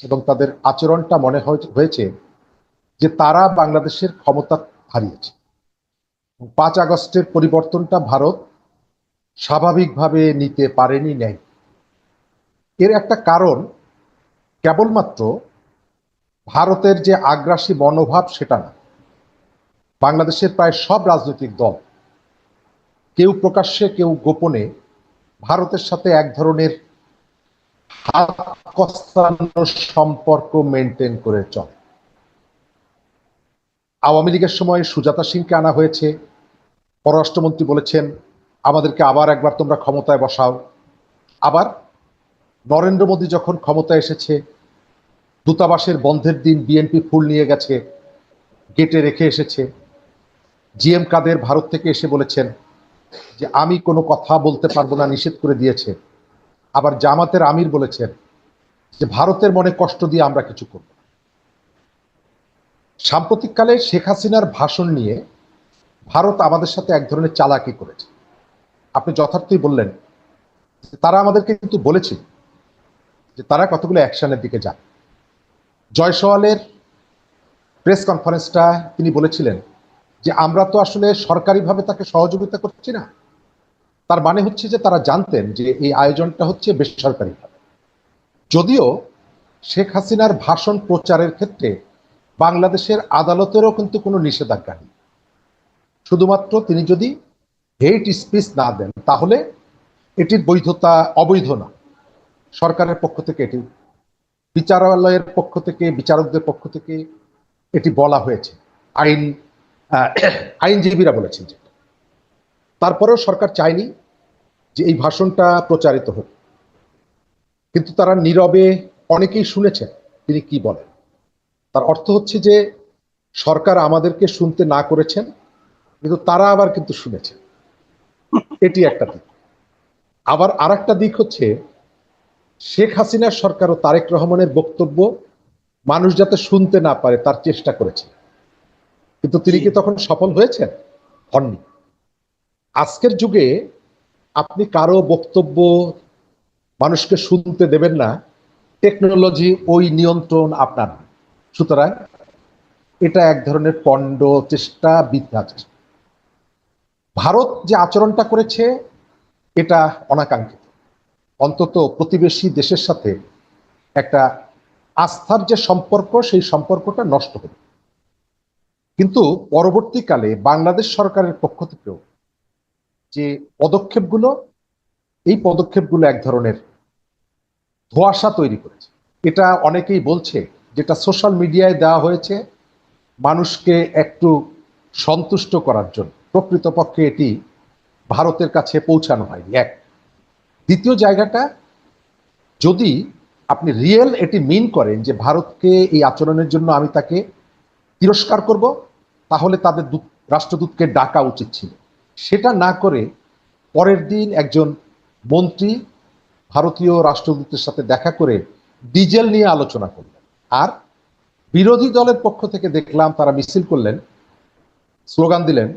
এবং তাদের আচরণটা মনে হয়েছে যে তারা বাংলাদেশের ক্ষমতা হারিয়েছে। 5 আগস্টের পরিবর্তনটা ভারত স্বাভাবিকভাবে নিতে পারেনি, নেই। এর একটা কারণ কেবলমাত্র ভারতের যে আগ্রাসী মনোভাব সেটা না। বাংলাদেশের প্রায় সব রাজনৈতিক দল, কেউ প্রকাশ্যে কেউ গোপনে, ভারতের সাথে এক ধরনের হাত কস্তানো সম্পর্ক মেনটেন করে চলে। আওয়ামী লীগের সময় সুজাতা সিংকে আনা হয়েছে, পররাষ্ট্রমন্ত্রী বলেছেন আমাদেরকে আবার একবার তোমরা ক্ষমতায় বসাও। আবার নরেন্দ্র মোদী যখন ক্ষমতায় এসেছে, দূতাবাসের বন্ধের দিন বিএনপি ফুল নিয়ে গেছে, গেটে রেখে এসেছে। জিএম কাদের ভারত থেকে এসে বলেছেন যে আমি কোনো কথা বলতে পারবো না, নিষেধ করে দিয়েছে। আবার জামাতের আমির বলেছেন যে ভারতের মনে কষ্ট দিয়ে আমরা কিছু করব না। সাম্প্রতিককালে শেখ হাসিনার ভাষণ নিয়ে ভারত আমাদের সাথে এক ধরনের চালাকি করেছে। আপনি যথার্থই বললেন, তারা আমাদেরকে কিন্তু বলেছিল যে তারা কতগুলো অ্যাকশনের দিকে যায়। জয়সওয়ালের প্রেস কনফারেন্সটা তিনি বলেছিলেন যে আমরা তো আসলে সরকারিভাবে তাকে সহযোগিতা করছি না। তার মানে হচ্ছে যে তারা জানতেন যে এই আয়োজনটা হচ্ছে বেসরকারিভাবে। যদিও শেখ হাসিনার ভাষণ প্রচারের ক্ষেত্রে বাংলাদেশের আদালতেরও কিন্তু কোনো নিষেধাজ্ঞা নেই। শুধুমাত্র তিনি যদি হেট স্পিচ না দেন তাহলে এটির বৈধতা অবৈধ না। সরকারের পক্ষ থেকে এটি, বিচারালয়ের পক্ষ থেকে, বিচারকদের পক্ষ থেকে এটি বলা হয়েছে, আইনজীবীরা বলেছেন। যে তারপরেও সরকার চায়নি যে এই ভাষণটা প্রচারিত হোক, কিন্তু তারা নীরবে, অনেকেই শুনেছেন তিনি কি বলেন। তার অর্থ হচ্ছে যে সরকার আমাদেরকে শুনতে না করেছেন, কিন্তু তারা আবার কিন্তু শুনেছেন। এটি একটা দিক। আবার আর একটা দিক হচ্ছে শেখ হাসিনার সরকার ও তারেক রহমানের বক্তব্য মানুষ যাতে শুনতে না পারে তার চেষ্টা করেছে, কিন্তু তিনি কি তখন সফল হয়েছেন? হননি। আজকের যুগে আপনি কারো বক্তব্য মানুষকে শুনতে দেবেন না, টেকনোলজি ওই নিয়ন্ত্রণ আপনার। সুতরাং এটা এক ধরনের পণ্ড চেষ্টা, বৃথা চেষ্টা। ভারত যে আচরণটা করেছে এটা অনাকাঙ্ক্ষিত। অন্তত প্রতিবেশী দেশের সাথে একটা আস্থার যে সম্পর্ক, সেই সম্পর্কটা নষ্ট হবে। কিন্তু পরবর্তীকালে বাংলাদেশ সরকারের পক্ষ থেকেও যে পদক্ষেপগুলো, এই পদক্ষেপগুলো এক ধরনের ধোঁয়াশা তৈরি করেছে। এটা অনেকেই বলছে যেটা সোশ্যাল মিডিয়ায় দেওয়া হয়েছে মানুষকে একটু সন্তুষ্ট করার জন্য, প্রকৃতপক্ষে এটি ভারতের কাছে পৌঁছানো হয়নি। এক। দ্বিতীয় জায়গাটা, যদি আপনি রিয়েল এটি মিন করেন যে ভারতকে এই আচরণের জন্য আমি তাকে তিরস্কার করব, তাহলে তাদের রাষ্ট্রদূতকে ডাকা উচিত ছিল। সেটা না করে পরের দিন একজন মন্ত্রী ভারতীয় রাষ্ট্রদূতের সাথে দেখা করে ডিজেল নিয়ে আলোচনা করলেন। আর বিরোধী দলের পক্ষ থেকে দেখলাম তারা মিছিল করলেন, স্লোগান দিলেন,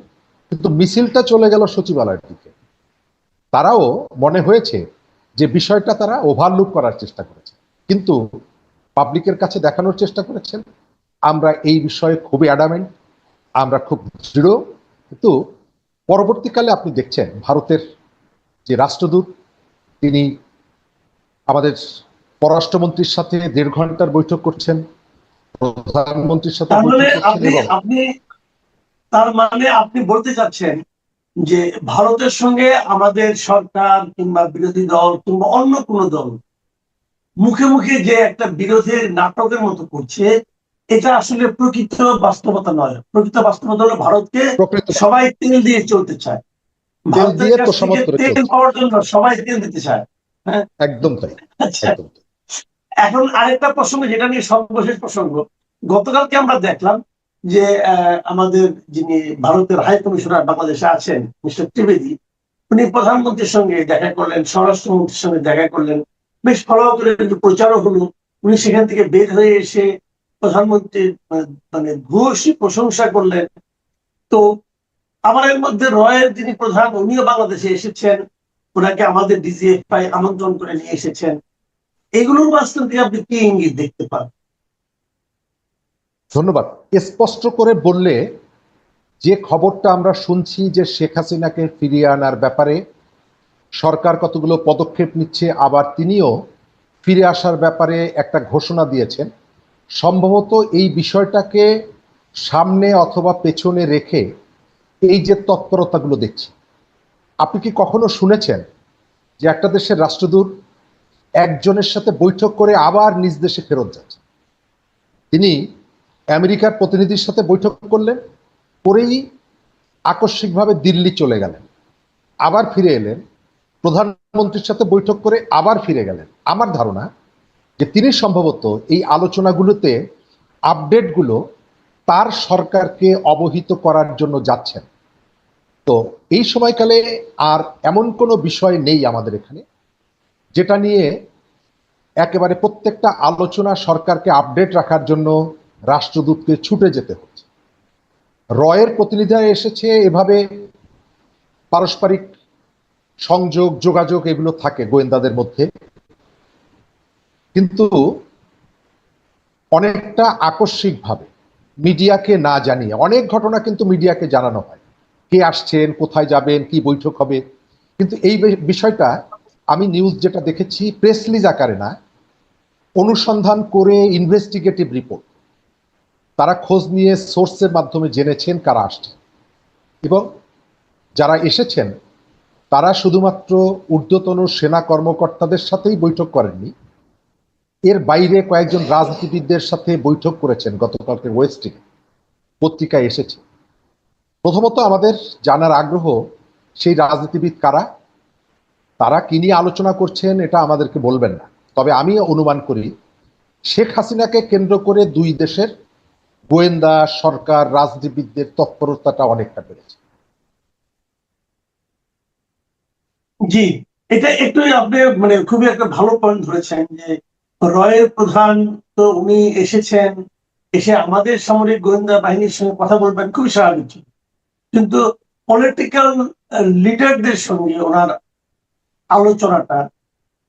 কিন্তু মিছিলটা চলে গেল সচিবালয়ের দিকে। তারাও মনে হয়েছে যে বিষয়টা তারা ওভারলুক করার চেষ্টা করেছে, কিন্তু পাবলিকের কাছে দেখানোর চেষ্টা করেছেন আমরা এই বিষয়ে খুবই অ্যাডামেন্ট, আমরা খুব দৃঢ়। কিন্তু পরবর্তীকালে আপনি দেখছেন ভারতের যে রাষ্ট্রদূত, তিনি আমাদের পররাষ্ট্রমন্ত্রীর সাথে 1.5 ঘন্টার বৈঠক করছেন, প্রধানমন্ত্রীর সাথে বৈঠক করছেন। এবং তার মানে আপনি বলতে চাচ্ছেন যে ভারতের সঙ্গে আমাদের সরকার কিংবা বিরোধী দল কিংবা অন্য কোন দল মুখে মুখে যে একটা বিরোধের নাটকের মতো করছে, এটা আসলে প্রকৃত বাস্তবতা নয়। প্রকৃত বাস্তবতা হলো ভারতকে সবাই তেল দিয়ে চলতে চায়, ভারতের কাছ থেকে তেল পাওয়ার জন্য সবাই তেল দিতে চায়। হ্যাঁ, একদম তাই। আচ্ছা, এখন আরেকটা প্রসঙ্গ, যেটা নিয়ে সর্বশেষ প্রসঙ্গ, গতকালকে আমরা দেখলাম যে আমাদের যিনি ভারতের হাই কমিশনার বাংলাদেশে আছেন মিস্টার ত্রিবেদী, উনি প্রধানমন্ত্রীর সঙ্গে দেখা করলেন, স্বরাষ্ট্রমন্ত্রীর সঙ্গে দেখা করলেন, বেশ ফলো করে প্রচারও হলো। উনি সেখান থেকে বের হয়ে এসে প্রধানমন্ত্রীর মানে ভূয়সী প্রশংসা করলেন। তো আবার এর মধ্যে রয়ের যিনি প্রধান, উনিও বাংলাদেশে এসেছেন, ওনাকে আমাদের ডিজিএফআই আমন্ত্রণ করে নিয়ে এসেছেন। এগুলোর মাঝখান থেকে আপনি কি ইঙ্গিত দেখতে পান? ধন্যবাদ। স্পষ্ট করে বললে, যে খবরটা আমরা শুনছি যে শেখ হাসিনাকে ফিরিয়ে আনার ব্যাপারে সরকার কতগুলো পদক্ষেপ নিচ্ছে, আবার তিনিও ফিরে আসার ব্যাপারে একটা ঘোষণা দিয়েছেন, সম্ভবত এই বিষয়টাকে সামনে অথবা পেছনে রেখে এই যে তৎপরতাগুলো দেখছি। আপনি কি কখনো শুনেছেন যে একটা দেশের রাষ্ট্রদূত একজনের সাথে বৈঠক করে আবার নিজ দেশে ফেরত যাচ্ছে? তিনি আমেরিকার প্রতিনিধির সাথে বৈঠক করলেন, করেই আকস্মিকভাবে দিল্লি চলে গেলেন, আবার ফিরে এলেন, প্রধানমন্ত্রীর সাথে বৈঠক করে আবার ফিরে গেলেন। আমার ধারণা যে তিনি সম্ভবত এই আলোচনাগুলোতে আপডেটগুলো তার সরকারকে অবহিত করার জন্য যাচ্ছেন। তো এই সময়কালে আর এমন কোনো বিষয় নেই আমাদের এখানে যেটা নিয়ে একেবারে প্রত্যেকটা আলোচনা সরকারকে আপডেট রাখার জন্য রাষ্ট্রদূতকে ছুটে যেতে হচ্ছে। রয়ের প্রতিনিধিরা এসেছে, এভাবে পারস্পরিক সংযোগ যোগাযোগ এগুলো থাকে গোয়েন্দাদের মধ্যে, কিন্তু অনেকটা আকস্মিকভাবে মিডিয়াকে না জানিয়ে অনেক ঘটনা কিন্তু মিডিয়াকে জানানো হয়, কে আসছেন, কোথায় যাবেন, কি বৈঠক হবে। কিন্তু এই বিষয়টা আমি নিউজ যেটা দেখেছি প্রেস রিলিজ আকারে না, অনুসন্ধান করে ইনভেস্টিগেটিভ রিপোর্ট তারা খোঁজ নিয়ে সোর্সের মাধ্যমে জেনেছেন কারা আসছে, এবং যারা এসেছেন তারা শুধুমাত্র ঊর্ধ্বতন সেনা কর্মকর্তাদের সাথেই বৈঠক করেননি, এর বাইরে কয়েকজন রাজনীতিবিদদের সাথে বৈঠক করেছেন। গতকালকে ওয়েস্টিং পত্রিকায় এসেছে। প্রথমত আমাদের জানার আগ্রহ সেই রাজনীতিবিদ কারা, তারা কি নিয়ে আলোচনা করছেন এটা আমাদেরকে বলবেন না, তবে আমি অনুমান করি শেখ হাসিনাকে কেন্দ্র করে দুই দেশের গোয়েন্দা সরকার রাজনীতিবিদদের তৎপরতাটা অনেকটা বেড়েছে। জি, এটা একটু আপনি মানে খুবই একটা ভালো পয়েন্ট ধরেছেন যে রয়ের প্রধান তো উনি এসেছেন, এসে আমাদের সামরিক গোয়েন্দা বাহিনীর সঙ্গে কথা বলবেন, খুবই স্বাভাবিক। কিন্তু পলিটিক্যাল লিডারদের সঙ্গে ওনার আলোচনাটা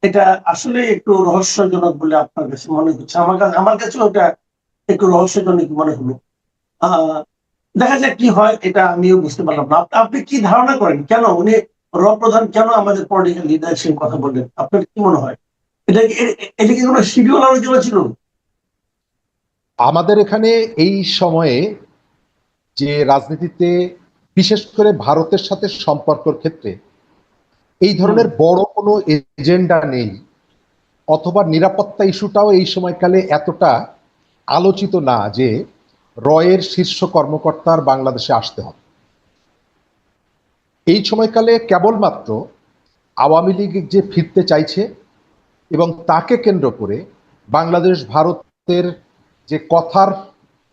এটা আসলে একটু রহস্যজনক বলে আপনার কাছে মনে হচ্ছে। আমার কাছে ওটা একটু রহস্যজনক মনে হলো। দেখা যাক কি হয়, এটা আমিও বুঝতে পারলাম না। আপনি কি ধারণা করেন কেন উনি প্রধান কেন আমাদের পলিটিক্যাল লিডারের সঙ্গে কথা বললেন? আপনার কি মনে হয় এটা কি কোনো শিডিউল আলোচনা ছিল? আমাদের এখানে এই সময়ে যে রাজনীতিতে বিশেষ করে ভারতের সাথে সম্পর্কের ক্ষেত্রে এই ধরনের বড় কোনো এজেন্ডা নেই, অথবা নিরাপত্তা ইস্যুটাও এই সময়কালে এতটা আলোচিত না যে রয়ের শীর্ষ কর্মকর্তার বাংলাদেশে আসতে হবে। এই সময়কালে কেবলমাত্র আওয়ামী লীগ যে ফিরতে চাইছে এবং তাকে কেন্দ্র করে বাংলাদেশ ভারতের যে কথার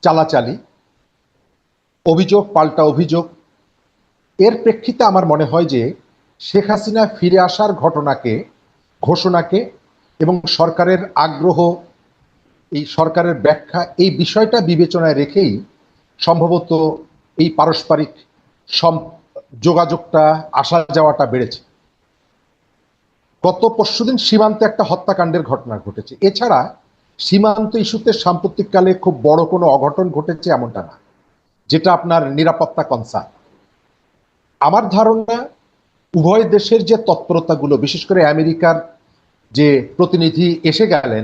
চালাচালি, অভিযোগ পাল্টা অভিযোগ, এর প্রেক্ষিতে আমার মনে হয় যে শেখ হাসিনা ফিরে আসার ঘোষণাকে এবং সরকারের আগ্রহ, এই সরকারের ব্যাখ্যা, এই বিষয়টা বিবেচনায় রেখেই সম্ভবত এই পারস্পরিক যোগাযোগটা আসা যাওয়াটা বেড়েছে। গত পরশুদিন সীমান্তে একটা হত্যাকাণ্ডের ঘটনা ঘটেছে, এছাড়া সীমান্ত ইস্যুতে সাম্প্রতিককালে খুব বড় কোনো অঘটন ঘটেছে এমনটা না যেটা আপনার নিরাপত্তা কনসার্ন। আমার ধারণা উভয় দেশের যে তৎপরতাগুলো, বিশেষ করে আমেরিকার যে প্রতিনিধি এসে গেলেন,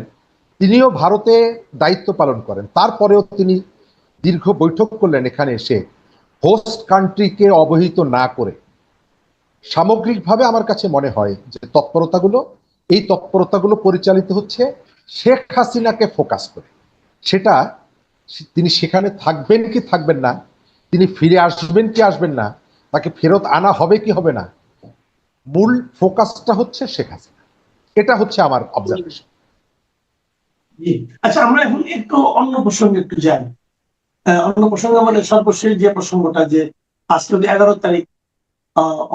তিনিও ভারতে দায়িত্ব পালন করেন, তারপরেও তিনি দীর্ঘ বৈঠক করলেন এখানে এসে, হোস্ট কান্ট্রিকে অবহিত না করে। সামগ্রিকভাবে আমার কাছে মনে হয় যে এই তৎপরতাগুলো পরিচালিত হচ্ছে শেখ হাসিনাকে ফোকাস করে। সেটা তিনি সেখানে থাকবেন কি থাকবেন না, তিনি ফিরে আসবেন কি আসবেন না, তাকে ফেরত আনা হবে কি হবে না, মূল ফোকাসটা হচ্ছে শেখ হাসিনা। এটা হচ্ছে আমার অবজারভেশন। আচ্ছা, আমরা এখন একটু অন্য প্রসঙ্গে একটু যাই। অন্য প্রসঙ্গ মানে সর্বশেষ যে প্রসঙ্গটা, যে আজকে 11 তারিখ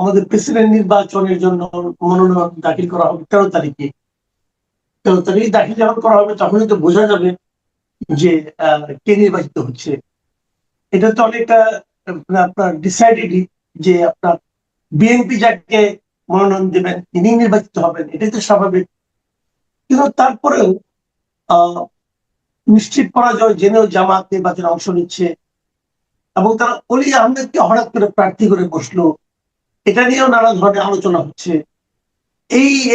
আমাদের প্রেসিডেন্ট নির্বাচনের জন্য মনোনয়ন দাখিল করা হবে 13 তারিখ দাখিল যখন করা হবে তখনই তো বোঝা যাবে যে কে নির্বাচিত হচ্ছে। এটা তো অনেকটা আপনার ডিসাইডেডই যে আপনার বিএনপি যাকে মনোনয়ন দেবেন তিনি নির্বাচিত হবেন, এটাই তো স্বাভাবিক। কিন্তু তারপরেও নিশ্চিত পরাজয় জেনেও জামাত নির্বাচনে অংশ নিচ্ছে এবং তারা অলি আহমেদকে হঠাৎ করে প্রার্থী করে বসলো, এটা নিয়েও নানা ধরনের আলোচনা হচ্ছে।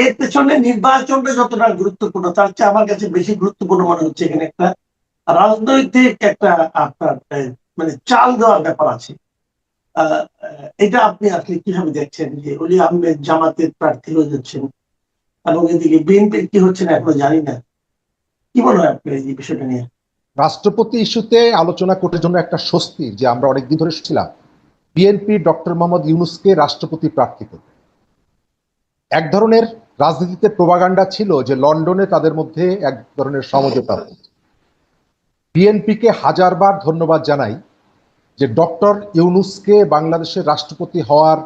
এর পেছনে নির্বাচনটা যতটা গুরুত্বপূর্ণ তার চেয়ে আমার কাছে বেশি গুরুত্বপূর্ণ মনে হচ্ছে এখানে একটা রাজনৈতিক একটা আপনার মানে চাল দেওয়ার ব্যাপার আছে। এটা আপনি আসলে কিভাবে দেখছেন যে অলি আহমেদ জামাতের প্রার্থী হয়ে যাচ্ছেন এবং এদিকে বিএনপির কি হচ্ছে না এখনো জানি না, কি মনে হয় আপনার এই বিষয়টা নিয়ে? রাষ্ট্রপতি ইস্যুতে আলোচনা করার জন্য একটা স্বস্তি যে আমরা অনেকদিন ধরে ছিলাম বিএনপি ডক্টর মোহাম্মদ ইউনূসকে রাষ্ট্রপতি প্রার্থী করবে। এক ধরনের রাজনীতিতে প্রোপাগান্ডা ছিল যে লন্ডনে তাদের মধ্যে এক ধরনের সমঝোতা। বিএনপিকে হাজারবার ধন্যবাদ জানাই যে ডক্টর ইউনূসকে বাংলাদেশের রাষ্ট্রপতি হওয়ার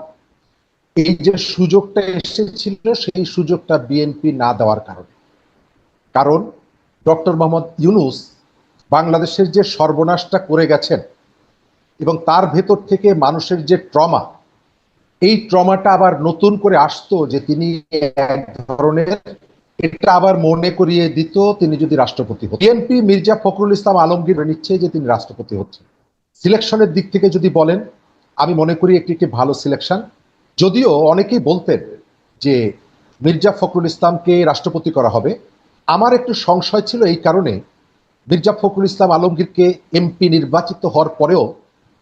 এই যে সুযোগটা এসেছিল সেই সুযোগটা বিএনপি না দেওয়ার কারণে। কারণ ডক্টর মোহাম্মদ ইউনূস বাংলাদেশের যে সর্বনাশটা করে গেছেন এবং তার ভেতর থেকে মানুষের যে ট্রমা, এই ট্রমাটা আবার নতুন করে আসতো যে তিনি এক ধরনের, এটা আবার মনে করিয়ে দিত তিনি যদি রাষ্ট্রপতি হন। বিএনপি মির্জা ফখরুল ইসলাম আলমগীর নিচ্ছে যে তিনি রাষ্ট্রপতি হচ্ছেন। সিলেকশনের দিক থেকে যদি বলেন, আমি মনে করি একটি ভালো সিলেকশন। যদিও অনেকেই বলতেন যে মির্জা ফখরুল ইসলামকে রাষ্ট্রপতি করা হবে, আমার একটু সংশয় ছিল এই কারণে, মির্জা ফখরুল ইসলাম আলমগীরকে এমপি নির্বাচিত হওয়ার পরেও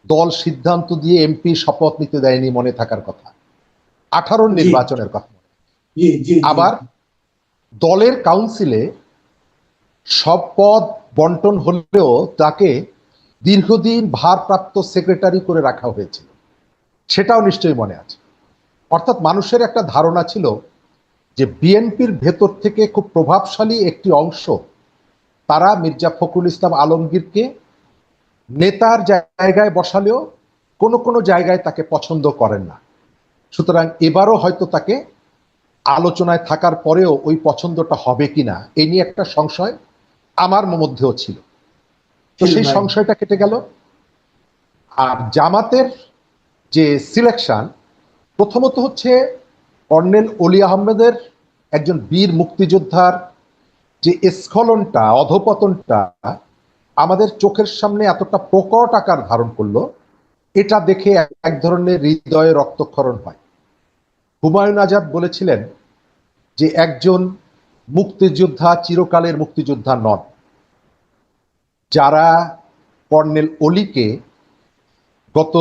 দল সিদ্ধান্ত দিয়ে এমপি শপথ নিতে দেয়নি, মনে থাকার কথা 18 নির্বাচনের কথা। আবার দলের কাউন্সিলে সব পদ বন্টন হলেও তাকে দীর্ঘদিন ভারপ্রাপ্ত সেক্রেটারি করে রাখা হয়েছিল, সেটাও নিশ্চয়ই মনে আছে। অর্থাৎ মানুষের একটা ধারণা ছিল যে বিএনপির ভেতর থেকে খুব প্রভাবশালী একটি অংশ তারা মির্জা ফখরুল ইসলাম আলমগীরকে নেতার জায়গায় বসালেও কোনো কোনো জায়গায় তাকে পছন্দ করেন না। সুতরাং এবারও হয়তো তাকে আলোচনায় থাকার পরেও ওই পছন্দটা হবে কিনা এই নিয়ে একটা সংশয় আমার মধ্যেও ছিল। তো সেই সংশয়টা কেটে গেল। আর জামাতের যে সিলেকশন, প্রথমত হচ্ছে কর্নেল অলি আহমেদের, একজন বীর মুক্তিযোদ্ধার যে স্খলনটা, অধপতনটা আমাদের চোখের সামনে এতটা প্রকট আকার ধারণ করলো, এটা দেখে এক ধরনের হৃদয়ে রক্তক্ষরণ হয়। হুমায়ুন আজাদ বলেছিলেন যে একজন মুক্তিযোদ্ধা চিরকালের মুক্তিযোদ্ধা নন। যারা কর্নেল অলিকে গত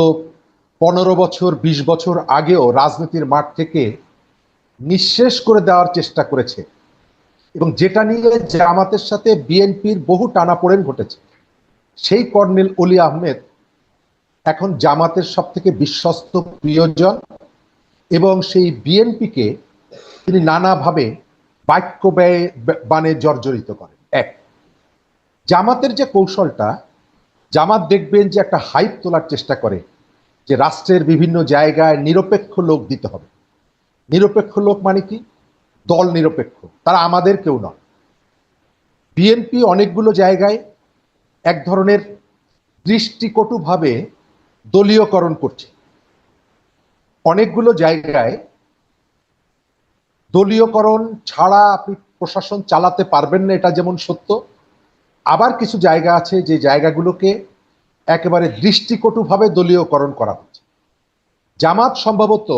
15 বছর 20 বছর আগেও রাজনীতির মাঠ থেকে নিঃশেষ করে দেওয়ার চেষ্টা করেছে এবং যেটা নিয়ে জামাতের সাথে বিএনপির বহু টানাপোড়েন ঘটেছে, সেই কর্নেল অলি আহমেদ এখন জামাতের সব থেকে বিশ্বস্ত প্রিয়জন এবং সেই বিএনপিকে তিনি নানাভাবে বাক্য ব্যয় বানে জর্জরিত করেন। এক, জামাতের যে কৌশলটা, জামাত দেখবেন যে একটা হাইপ তোলার চেষ্টা করে যে রাষ্ট্রের বিভিন্ন জায়গায় নিরপেক্ষ লোক দিতে হবে। নিরপেক্ষ লোক মানে কি? দল নিরপেক্ষ, তারা আমাদের কেউ নয়। বিএনপি অনেকগুলো জায়গায় এক ধরনের দৃষ্টিকটুভাবে দলীয়করণ করছে। অনেকগুলো জায়গায় দলীয়করণ ছাড়া আপনি প্রশাসন চালাতে পারবেন না, এটা যেমন সত্য। আবার কিছু জায়গা আছে যে জায়গাগুলোকে একেবারে দৃষ্টিকটুভাবে দলীয়করণ করা হচ্ছে। জামাত সম্ভবত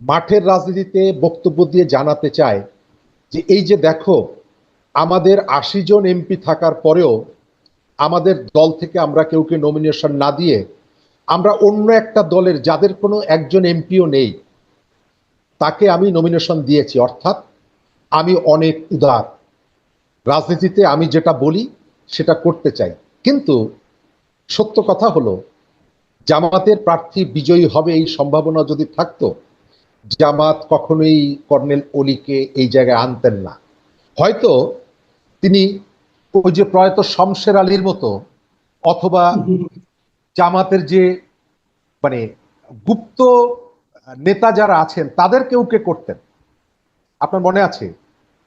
মাঠের রাজনীতিতে বক্তব্য দিয়ে জানাতে চায় যে এই যে দেখো, আমাদের 80 জন এমপি থাকার পরেও আমাদের দল থেকে আমরা কেউকে নমিনেশন না দিয়ে আমরা অন্য একটা দলের যাদের কোনো একজন এমপিও নেই তাকে আমি নমিনেশন দিয়েছি। অর্থাৎ আমি অনেক উদার, রাজনীতিতে আমি যেটা বলি সেটা করতে চাই। কিন্তু সত্য কথা হলো, জামাতের প্রার্থী বিজয়ী হবে এই সম্ভাবনা যদি থাকতো, জামাত কখনোই কর্নেল অলিকে এই জায়গায় আনতেন না। হয়তো তিনি ওই যে প্রয়াত শমশের আলীর মতো, অথবা জামাতের যে মানে গুপ্ত নেতা যারা আছেন তাদের কেউকে করতেন। আপনার মনে আছে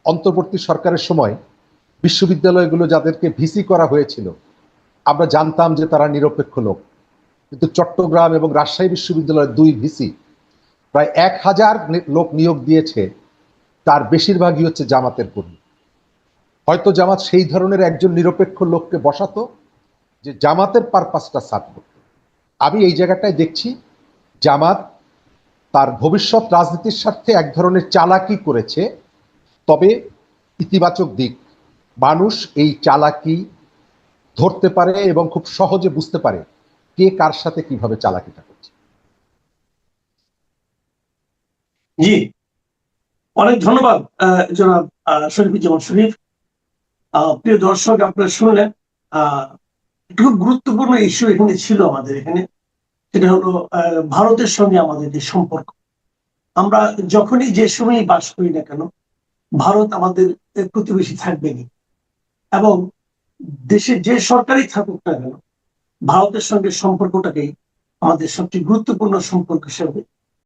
অন্তর্বর্তী সরকারের সময় বিশ্ববিদ্যালয়গুলো যাদেরকে ভিসি করা হয়েছিল, আমরা জানতাম যে তারা নিরপেক্ষ লোক, কিন্তু চট্টগ্রাম এবং রাজশাহী বিশ্ববিদ্যালয়ের 2 ভিসি প্রায় 1000 লোক নিয়োগ দিয়েছে, তার বেশিরভাগই হচ্ছে জামাতের কর্মী। হয়তো জামাত সেই ধরনের একজন নিরপেক্ষ লোককে বসাতো যে জামাতের পারপাসটা সার্ভ করত। আমি এই জায়গাটায় দেখছি জামাত তার ভবিষ্যৎ রাজনীতির স্বার্থে এক ধরনের চালাকি করেছে, তবে ইতিবাচক দিক, মানুষ এই চালাকি ধরতে পারে এবং খুব সহজে বুঝতে পারে কে কার সাথে কিভাবে চালাকিটা করছে। জি, অনেক ধন্যবাদ জনাব শরীফুজ্জামান শরীফ। প্রিয় দর্শক, আপনারা শুনলেন খুব গুরুত্বপূর্ণ ইস্যু এখানে ছিল আমাদের এখানে, সেটা হলো ভারতের সঙ্গে আমাদের যে সম্পর্ক, আমরা যখনই যে সময়ই বাস করি না কেন, ভারত আমাদের প্রতিবেশী থাকবেনি, এবং দেশে যে সরকারই থাকুক না কেন, ভারতের সঙ্গে সম্পর্কটাকেই আমাদের সবচেয়ে গুরুত্বপূর্ণ সম্পর্ক হিসেবে